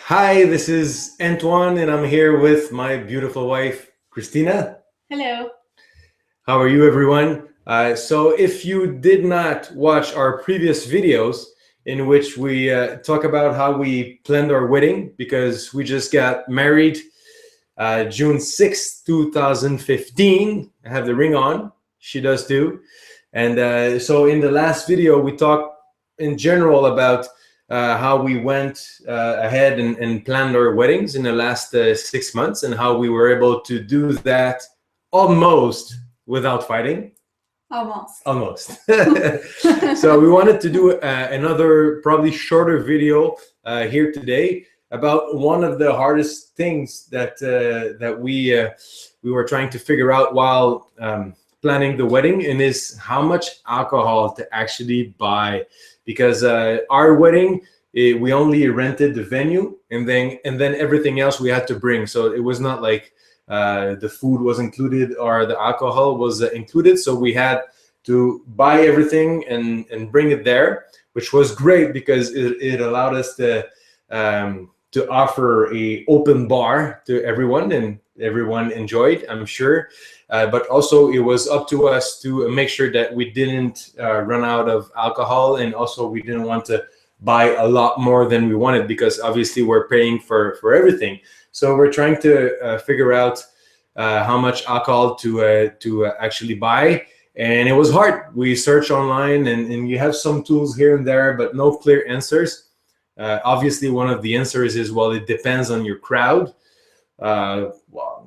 Hi, this is Antoine, and I'm here with my beautiful wife, Christina. Hello. How are you, everyone? So if you did not watch our previous videos in which we talk about how we planned our wedding, because we just got married June 6th, 2015. I have the ring on. She does too. And so in the last video, we talked in general about how we went ahead and planned our weddings in the last 6 months, and how we were able to do that almost without fighting. Almost. So we wanted to do another probably shorter video here today about one of the hardest things that we were trying to figure out while planning the wedding, and is how much alcohol to actually buy, because our wedding, we only rented the venue, and then everything else we had to bring. So it was not like the food was included or the alcohol was included. So we had to buy everything and bring it there, which was great because it allowed us to offer a open bar to everyone, and everyone enjoyed, I'm sure. But also it was up to us to make sure that we didn't run out of alcohol, and also we didn't want to buy a lot more than we wanted, because obviously we're paying for everything. So we're trying to figure out how much alcohol to actually buy. And it was hard. We searched online, and you have some tools here and there, but no clear answers. Obviously, one of the answers is, well, it depends on your crowd. Well,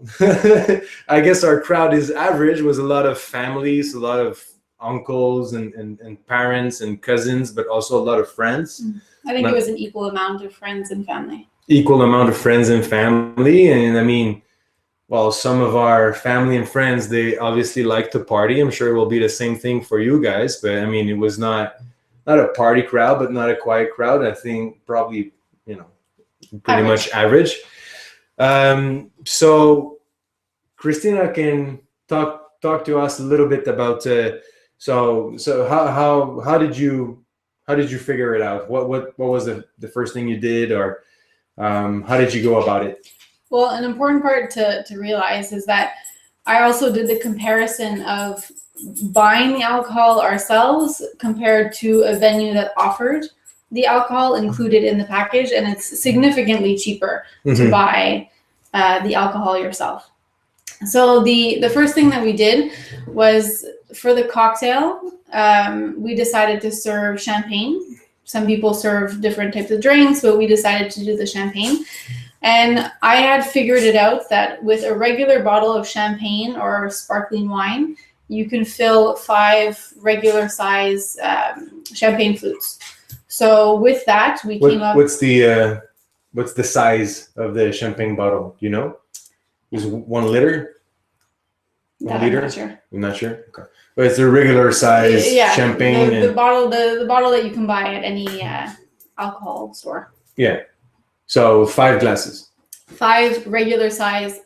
I guess our crowd is average, was a lot of families, a lot of uncles and parents and cousins, but also a lot of friends. I think it was an equal amount of friends and family. Equal amount of friends and family. And I mean, well, some of our family and friends, they obviously like to party. I'm sure it will be the same thing for you guys, but I mean, it was not a party crowd, but not a quiet crowd. I think probably, pretty much average. So Christina can talk to us a little bit about so how did you figure it out? What was the first thing you did, or how did you go about it? Well, an important part to realize is that I also did the comparison of buying the alcohol ourselves compared to a venue that offered the alcohol included in the package, and it's significantly cheaper to buy the alcohol yourself. So the first thing that we did was, for the cocktail, we decided to serve champagne. Some people serve different types of drinks, but we decided to do the champagne. And I had figured it out that with a regular bottle of champagne or sparkling wine, you can fill 5 regular size champagne flutes. So with that, we came up. What's the size of the champagne bottle? Do you know? Is 1 liter? 1 liter? I'm not sure. I'm not sure. Okay, but it's a regular size champagne. The bottle that you can buy at any alcohol store. Yeah. So 5 glasses. 5 regular size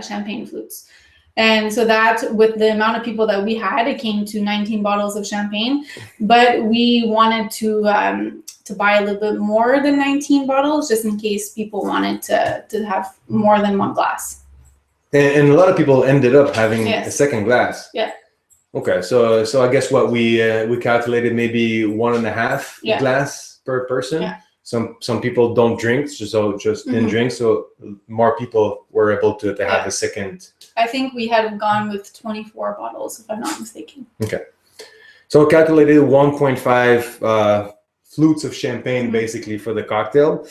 champagne flutes. And so that, with the amount of people that we had, it came to 19 bottles of champagne. But we wanted to buy a little bit more than 19 bottles, just in case people wanted to have more than 1 glass. And a lot of people ended up having a second glass. Yeah. Okay, so I guess what we calculated, maybe 1.5 glass per person. Yeah. Some people don't drink, so just didn't drink. So more people were able to have a second. I think we had gone with 24 bottles, if I'm not mistaken. Okay. So calculated 1.5 flutes of champagne basically for the cocktail,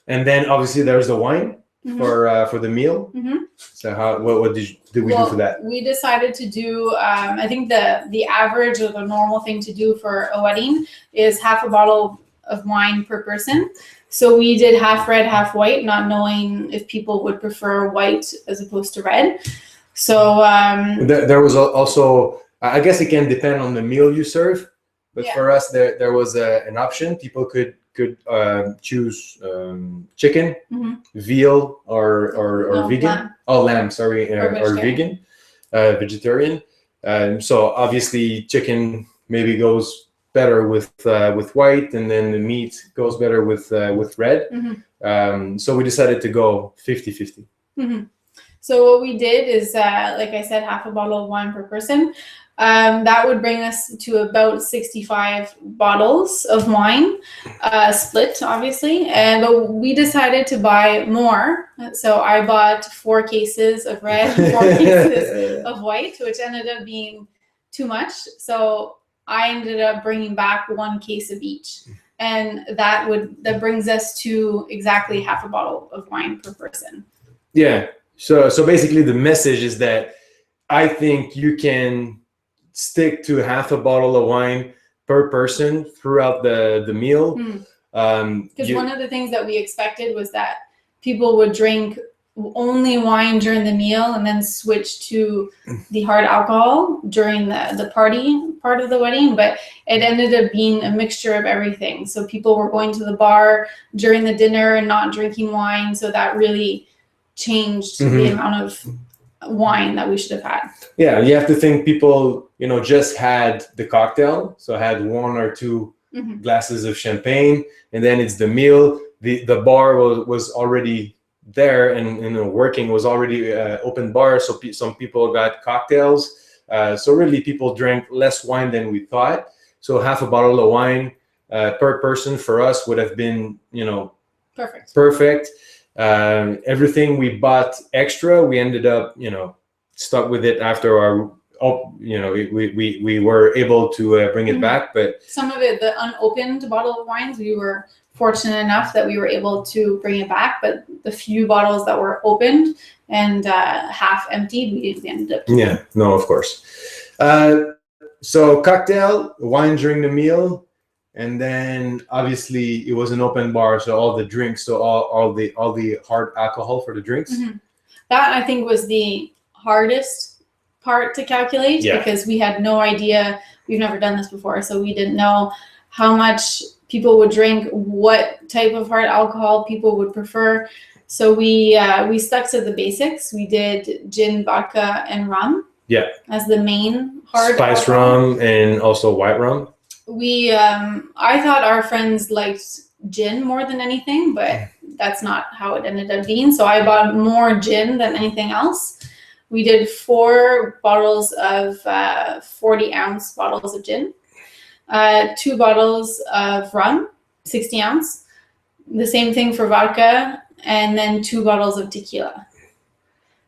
and then obviously there's the wine for the meal. So what did we do for that? We decided to do, I think the average or the normal thing to do for a wedding is half a bottle of wine per person. So we did half red, half white, not knowing if people would prefer white as opposed to red. So there was also, I guess it can depend on the meal you serve, but for us there was an option. People could choose chicken, veal, or vegan. Lamb. Oh, lamb, sorry, or vegan, vegetarian. So obviously chicken maybe goes better with white, and then the meat goes better with red. So we decided to go 50-50. So what we did is, like I said, half a bottle of wine per person. That would bring us to about 65 bottles of wine, split, obviously. But we decided to buy more. So I bought 4 cases of red, 4 cases of white, which ended up being too much. So I ended up bringing back 1 case of each. And that brings us to exactly half a bottle of wine per person. Yeah. So basically the message is that I think you can stick to half a bottle of wine per person throughout the meal. Because one of the things that we expected was that people would drink only wine during the meal and then switch to the hard alcohol during the party part of the wedding, but it ended up being a mixture of everything. So people were going to the bar during the dinner and not drinking wine, so that really changed the amount of wine that we should have had. Yeah, you have to think people, just had the cocktail, so had 1 or 2 glasses of champagne, and then it's the meal. The bar was already there, and working, was already open bar, so some people got cocktails. So really people drank less wine than we thought. So half a bottle of wine per person for us would have been, perfect. Everything we bought extra, we ended up, stuck with it after our, we were able to bring it back. But some of it, the unopened bottle of wines, we were fortunate enough that we were able to bring it back. But the few bottles that were opened and half emptied, we ended up keeping. Yeah, no, of course. So cocktail, wine during the meal. And then obviously it was an open bar, so all the drinks, so all the hard alcohol for the drinks. That I think was the hardest part to calculate, because we had no idea. We've never done this before, so we didn't know how much people would drink, what type of hard alcohol people would prefer. So we stuck to the basics. We did gin, vodka, and rum. Yeah. As the main hard spice alcohol. Rum and also white rum. I thought our friends liked gin more than anything, but that's not how it ended up being. So I bought more gin than anything else. We did 4 bottles of 40-ounce bottles of gin, 2 bottles of rum, 60-ounce. The same thing for vodka, and then 2 bottles of tequila.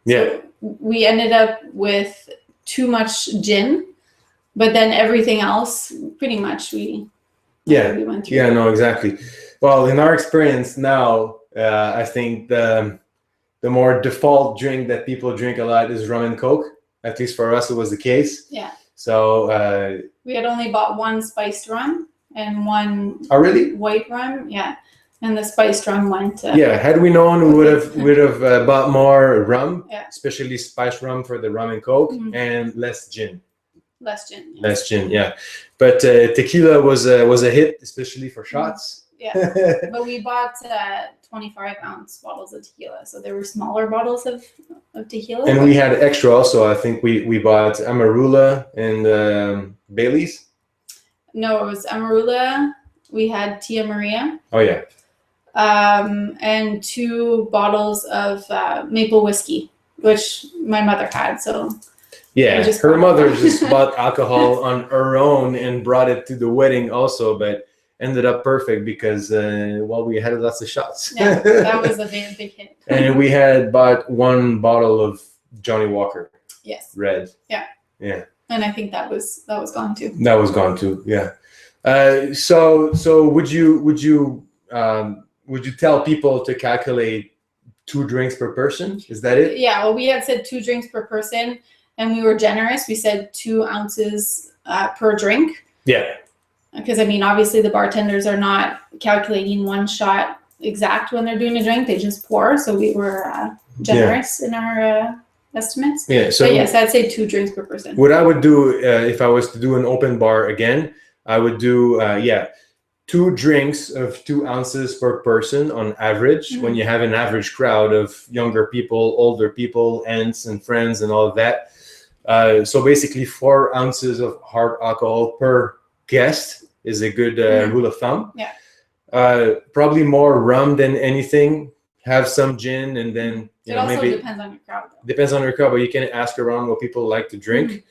Yeah. So we ended up with too much gin. But then everything else, pretty much, we went through. Yeah, no, exactly. Well, in our experience now, I think the more default drink that people drink a lot is rum and Coke. At least for us, it was the case. Yeah. So we had only bought 1 spiced rum and 1 white rum. Yeah. And the spiced rum went. Had we known, we would have bought more rum, especially spiced rum for the rum and Coke, and less gin. Less gin. Yes. Less gin, yeah. But tequila was a hit, especially for shots. Yeah. But we bought 25-ounce bottles of tequila, so there were smaller bottles of tequila. And we had extra also. I think we bought Amarula and Bailey's. No, it was Amarula. We had Tia Maria. Oh yeah. And 2 bottles of maple whiskey, which my mother had. So. Yeah, her mother just bought alcohol on her own and brought it to the wedding also, but ended up perfect because, we had lots of shots. Yeah, that was a very big hit. And we had bought 1 bottle of Johnny Walker. Yes. Red. Yeah. Yeah. And I think that was gone too. That was gone too. Yeah. So would you tell people to calculate 2 drinks per person? Is that it? Yeah. Well, we had said 2 drinks per person. And we were generous. We said 2 ounces per drink. Yeah. Because, obviously the bartenders are not calculating 1 shot exact when they're doing a drink. They just pour. So we were generous in our estimates. Yeah. So, but yes, I'd say 2 drinks per person. What I would do if I was to do an open bar again, I would do, 2 drinks of 2 ounces per person on average. When you have an average crowd of younger people, older people, aunts and friends and all of that. So basically 4 ounces of hard alcohol per guest. is a good Mhm. rule of thumb. Yeah. Probably more rum than anything. Have some gin, and then It also maybe depends on your crowd, though. depends on your crowd, but you can ask around what people like to drink.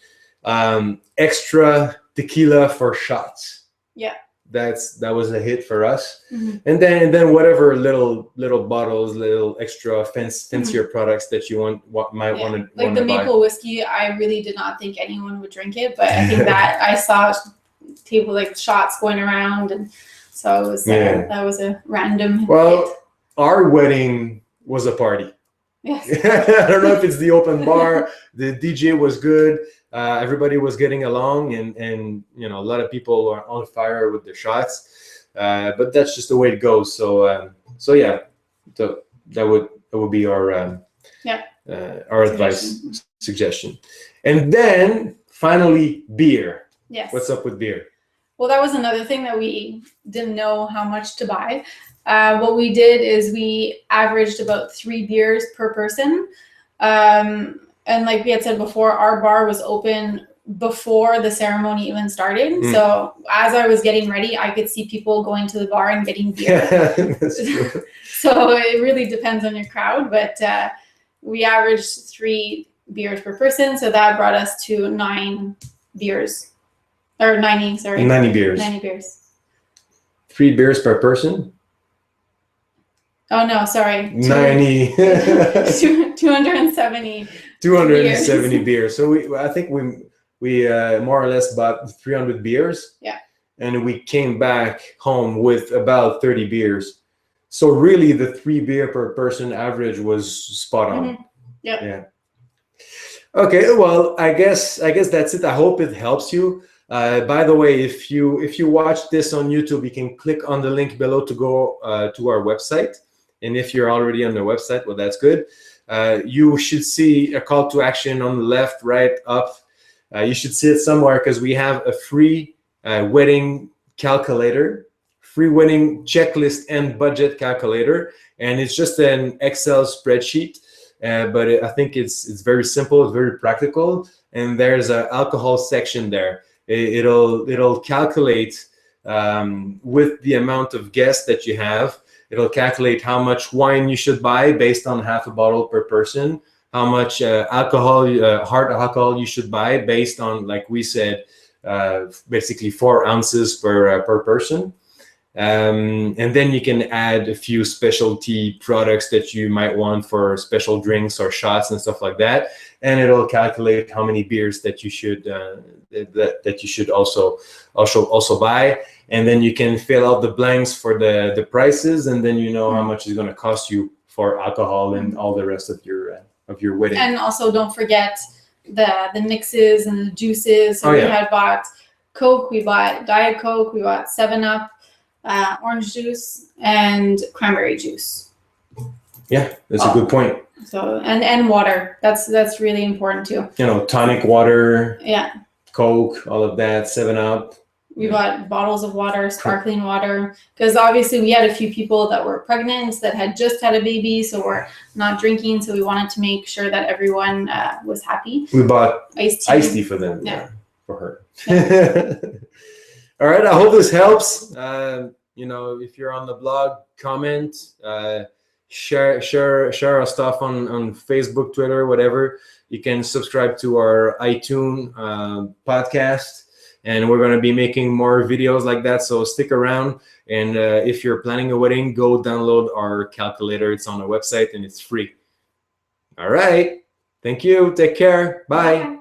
Mhm. Extra tequila for shots. Yeah. That was a hit for us. Mhm. And then whatever little bottles, little extra fancier products that you might Yeah. want Like to the buy. maple whiskey, I really did not think anyone would drink it, but I think that I saw table like shots going around, and so it was that was a random Well, hit. our wedding was a party. Yes. I don't know if it's the open bar. The DJ was good. Everybody was getting along, and a lot of people are on fire with the shots. But that's just the way it goes. So yeah, so that would be our our advice suggestion. And then finally, beer. Yes. What's up with beer? Well, that was another thing that we didn't know how much to buy. What we did is we averaged about 3 beers per person. And like we had said before, our bar was open before the ceremony even started. So as I was getting ready, I could see people going to the bar and getting beer. That's true. So it really depends on your crowd, but we averaged 3 beers per person. So that brought us to 9 beers. Or 90, sorry. 90 beers. 90 beers. 3 beers per person? Oh, no, sorry. 90. 270. 270 beers. So I think we more or less bought 300 beers. Yeah. And we came back home with about 30 beers. So really the 3 beer per person average was spot on. Mm-hmm. Yep. Yeah. Okay, well, I guess that's it. I hope it helps you. By the way, if you watch this on YouTube, you can click on the link below to go to our website. And if you're already on the website, well, that's good. You should see a call to action on the left, right, up. You should see it somewhere because we have a free wedding calculator, free wedding checklist and budget calculator. And it's just an Excel spreadsheet. But I think it's very simple, it's very practical, and there's an alcohol section there. It'll calculate with the amount of guests that you have. It'll calculate how much wine you should buy based on half a bottle per person, how much alcohol, hard alcohol you should buy based on, like we said, basically 4 ounces per person. And then you can add a few specialty products that you might want for special drinks or shots and stuff like that, and it'll calculate how many beers that you should that you should also buy. And then you can fill out the blanks for the prices, and then you know how much it's going to cost you for alcohol and all the rest of your wedding. And also don't forget the mixes and the juices. So we had bought Coke, we bought Diet Coke, we bought 7-Up. Orange juice and cranberry juice. Yeah, that's a good point. So and water. That's really important too. Tonic water. Yeah. Coke, all of that. 7-Up. We bought bottles of water, sparkling water, because obviously we had a few people that were pregnant that had just had a baby, so we're not drinking. So we wanted to make sure that everyone was happy. We bought iced tea for them. Yeah. For her. Yeah. All right, I hope this helps. If you're on the blog, comment, share our stuff on Facebook, Twitter, whatever. You can subscribe to our iTunes podcast, and we're going to be making more videos like that, so stick around. And if you're planning a wedding, go download our calculator. It's on our website, and it's free. All right. Thank you. Take care. Bye.